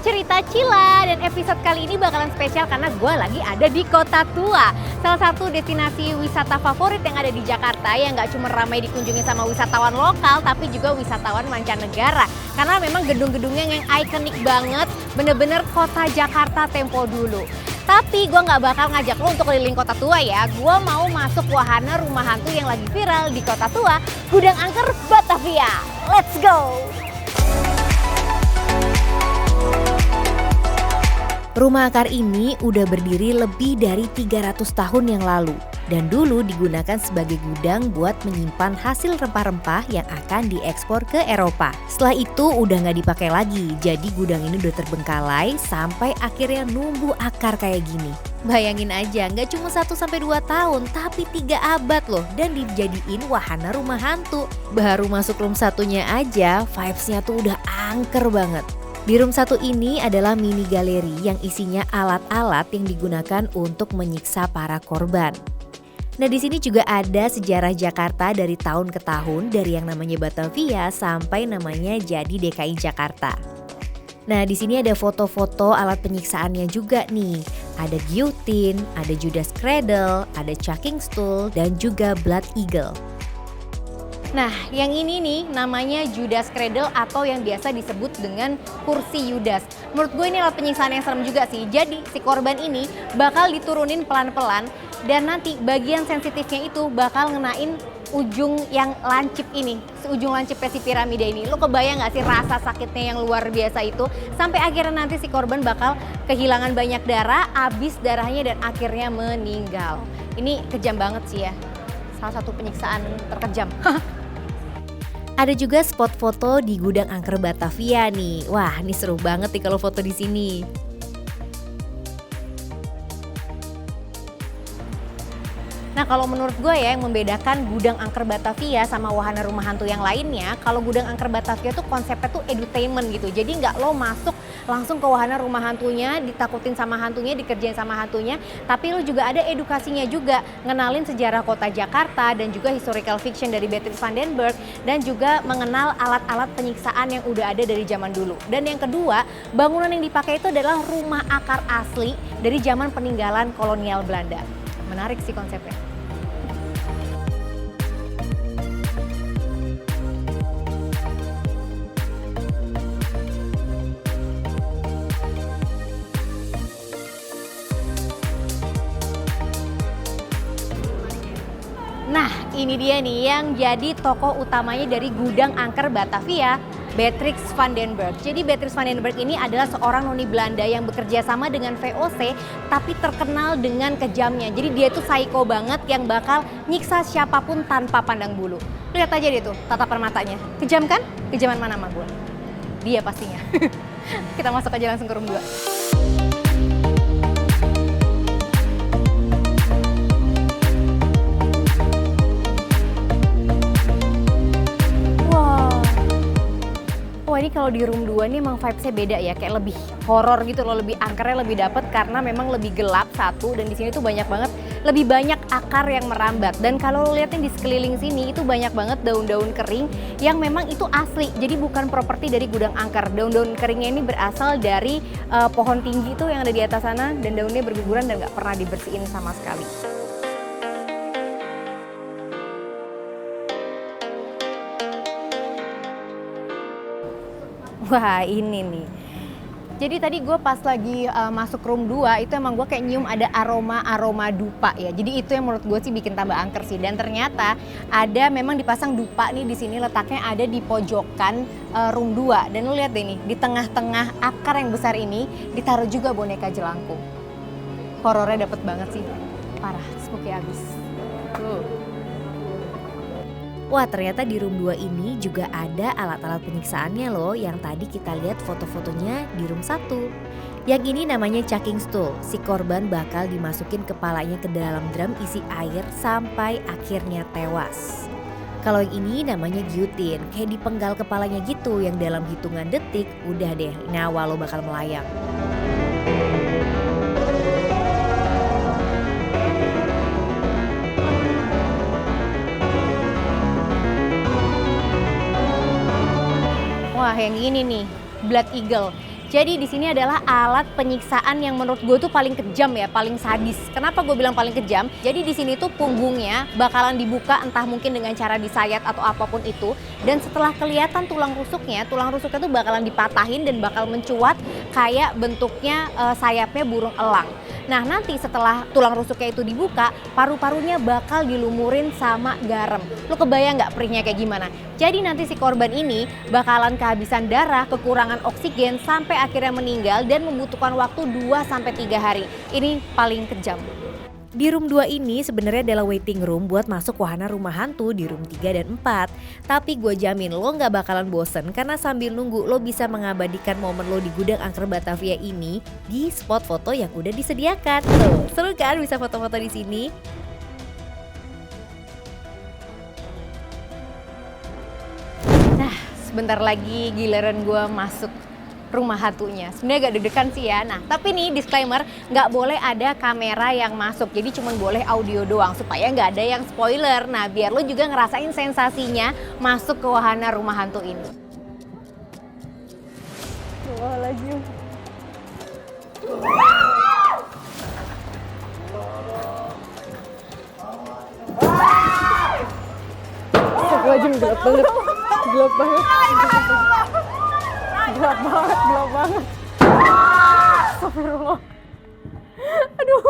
Cerita Cila, dan episode kali ini bakalan spesial karena gue lagi ada di Kota Tua. Salah satu destinasi wisata favorit yang ada di Jakarta yang gak cuma ramai dikunjungi sama wisatawan lokal tapi juga wisatawan mancanegara. Karena memang gedung-gedungnya yang ikonik banget, bener-bener kota Jakarta tempo dulu. Tapi gue gak bakal ngajak lo untuk keliling Kota Tua ya. Gue mau masuk wahana rumah hantu yang lagi viral di Kota Tua, Gudang Angker Batavia. Let's go! Rumah Angker ini udah berdiri lebih dari 300 tahun yang lalu dan dulu digunakan sebagai gudang buat menyimpan hasil rempah-rempah yang akan diekspor ke Eropa. Setelah itu udah nggak dipakai lagi, jadi gudang ini udah terbengkalai sampai akhirnya numbuh akar kayak gini. Bayangin aja, nggak cuma 1-2 tahun, tapi 3 abad loh dan dijadiin wahana rumah hantu. Baru masuk room satunya aja, vibes-nya tuh udah angker banget. Di room 1 ini adalah mini galeri yang isinya alat-alat yang digunakan untuk menyiksa para korban. Nah, di sini juga ada sejarah Jakarta dari tahun ke tahun, dari yang namanya Batavia sampai namanya jadi DKI Jakarta. Nah, di sini ada foto-foto alat penyiksaannya juga nih. Ada guillotine, ada Judas Cradle, ada chucking stool, dan juga blood eagle. Nah, yang ini nih namanya Judas Cradle atau yang biasa disebut dengan kursi Yudas. Menurut gue ini alat penyiksaan yang serem juga sih. Jadi si korban ini bakal diturunin pelan-pelan dan nanti bagian sensitifnya itu bakal ngenain ujung yang lancip ini. Ujung lancipnya si piramida ini. Lo kebayang gak sih rasa sakitnya yang luar biasa itu? Sampai akhirnya nanti si korban bakal kehilangan banyak darah, habis darahnya dan akhirnya meninggal. Ini kejam banget sih ya. Salah satu penyiksaan terkejam. Ada juga spot foto di Gudang Angker Batavia nih. Wah, ini seru banget nih kalau foto di sini. Nah, kalau menurut gue ya yang membedakan Gudang Angker Batavia sama wahana rumah hantu yang lainnya, kalau Gudang Angker Batavia tuh konsepnya tuh edutainment gitu. Jadi nggak lo masuk langsung ke wahana rumah hantunya, ditakutin sama hantunya, dikerjain sama hantunya, tapi lo juga ada edukasinya juga, ngenalin sejarah kota Jakarta dan juga historical fiction dari Beatrix Van den Bergh dan juga mengenal alat-alat penyiksaan yang udah ada dari zaman dulu. Dan yang kedua, bangunan yang dipakai itu adalah rumah akar asli dari zaman peninggalan kolonial Belanda. Menarik sih konsepnya. Nah, ini dia nih yang jadi tokoh utamanya dari Gudang Angker Batavia, Beatrix Van den Bergh. Jadi Beatrix Van den Bergh ini adalah seorang noni Belanda yang bekerja sama dengan VOC tapi terkenal dengan kejamnya. Jadi dia tuh psycho banget yang bakal nyiksa siapapun tanpa pandang bulu. Lihat aja dia tuh tatapan matanya. Kejam kan? Kejaman mana sama gue? Dia pastinya. Kita masuk aja langsung ke room 2. Wah, ini kalau di room 2 ini emang vibes-nya beda ya, kayak lebih horor gitu loh, lebih angkernya lebih dapet karena memang lebih gelap satu dan di sini tuh banyak banget, lebih banyak akar yang merambat. Dan kalau lo liatin di sekeliling sini itu banyak banget daun-daun kering yang memang itu asli, jadi bukan properti dari Gudang Angker. Daun-daun keringnya ini berasal dari pohon tinggi tuh yang ada di atas sana dan daunnya berguguran dan nggak pernah dibersihin sama sekali. Wah, ini nih. Jadi tadi gue pas lagi masuk room 2 itu emang gue kayak nyium ada aroma dupa ya. Jadi itu yang menurut gue sih bikin tambah angker sih. Dan ternyata ada memang dipasang dupa nih di sini, letaknya ada di pojokan room 2. Dan lu lihat deh nih, di tengah-tengah akar yang besar ini ditaruh juga boneka jelangkung. Horornya dapet banget sih. Parah, spooky abis. Wah, ternyata di room 2 ini juga ada alat-alat penyiksaannya loh yang tadi kita lihat foto-fotonya di room 1. Yang ini namanya chucking stool. Si korban bakal dimasukin kepalanya ke dalam drum isi air sampai akhirnya tewas. Kalau yang ini namanya guillotine, kayak dipenggal kepalanya gitu yang dalam hitungan detik udah deh nyawa lo bakal melayang. Wah, yang ini nih, blood eagle. Jadi di sini adalah alat penyiksaan yang menurut gue tuh paling kejam ya, paling sadis. Kenapa gue bilang paling kejam? Jadi di sini tuh punggungnya bakalan dibuka entah mungkin dengan cara disayat atau apapun itu. Dan setelah kelihatan tulang rusuknya tuh bakalan dipatahin dan bakal mencuat kayak bentuknya sayapnya burung elang. Nah nanti setelah tulang rusuknya itu dibuka, paru-parunya bakal dilumurin sama garam. Lu kebayang nggak perihnya kayak gimana? Jadi nanti si korban ini bakalan kehabisan darah, kekurangan oksigen, sampai akhirnya meninggal dan membutuhkan waktu 2-3 hari. Ini paling kejam. Di room 2 ini sebenarnya adalah waiting room buat masuk wahana rumah hantu di room 3 dan 4. Tapi gue jamin lo gak bakalan bosen karena sambil nunggu lo bisa mengabadikan momen lo di gudang angker Batavia ini di spot foto yang udah disediakan. Tuh, seru kan bisa foto-foto di sini? Nah, sebentar lagi giliran gue masuk rumah hantunya. Sebenarnya agak deg-degan sih ya. Nah, tapi nih disclaimer, nggak boleh ada kamera yang masuk. Jadi cuma boleh audio doang supaya nggak ada yang spoiler. Nah, biar lo juga ngerasain sensasinya masuk ke wahana rumah hantu ini. Astagfirullahaladzim. Astagfirullahaladzim, gelap banget. Gelap banget. Gelap banget. Astagfirullah. Aduh.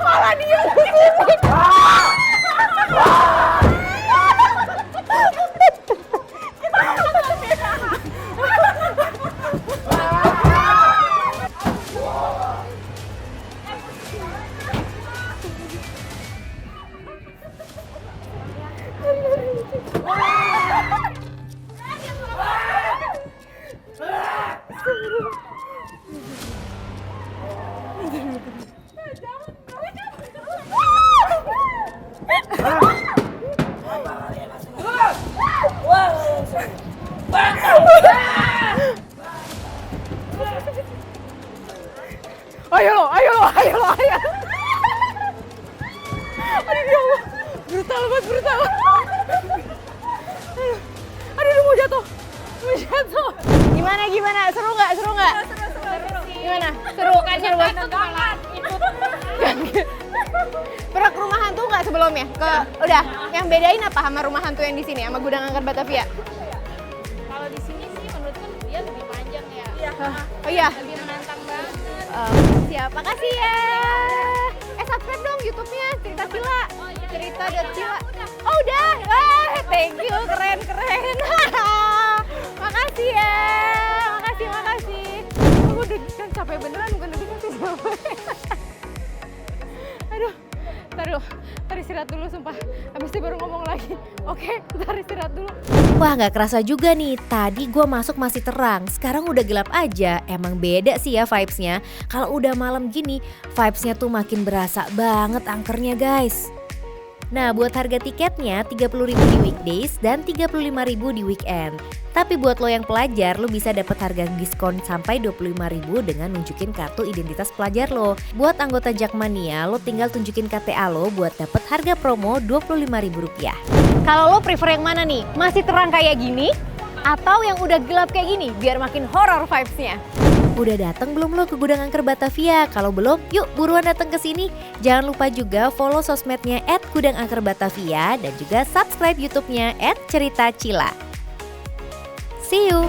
Malah dia. Ayo lo. Aduh ya Allah, brutal banget. Aduh, mau jatuh. Gimana? Seru nggak? Gimana? Seru banget. Pernah ke rumah hantu nggak sebelumnya? Udah. Yang bedain apa sama rumah hantu yang di sini, sama gudang angker Batavia? Kalau di sini sih menurutku dia lebih panjang ya. Oh iya. Lebih menantang banget. Siap, makasih ya. Subscribe dong YouTube-nya Cerita Cila. Cerita.cila. Oh udah. Thank you, keren. Makasih ya. Makasih. Aku deg-degan, capek beneran, bukan deg-degan sih capek. Aduh, ntar istirahat dulu sumpah. Habis itu baru ngomong lagi. Oke, ntar istirahat dulu. Wah gak kerasa juga nih, tadi gue masuk masih terang, sekarang udah gelap aja. Emang beda sih ya vibes-nya. Kalau udah malam gini, vibes-nya tuh makin berasa banget angkernya guys. Nah buat harga tiketnya 30.000 di weekdays dan 35.000 di weekend. Tapi buat lo yang pelajar, lo bisa dapat harga diskon sampai 25.000 dengan nunjukin kartu identitas pelajar lo. Buat anggota Jakmania, lo tinggal tunjukin KTA lo buat dapat harga promo Rp25.000. Kalau lo prefer yang mana nih? Masih terang kayak gini? Atau yang udah gelap kayak gini? Biar makin horror vibes-nya. Udah datang belum lo ke gudang angker Batavia? Kalau belum, yuk buruan datang ke sini. Jangan lupa juga follow sosmednya @gudangangkerbatavia dan juga subscribe YouTube-nya @ceritacila. See you!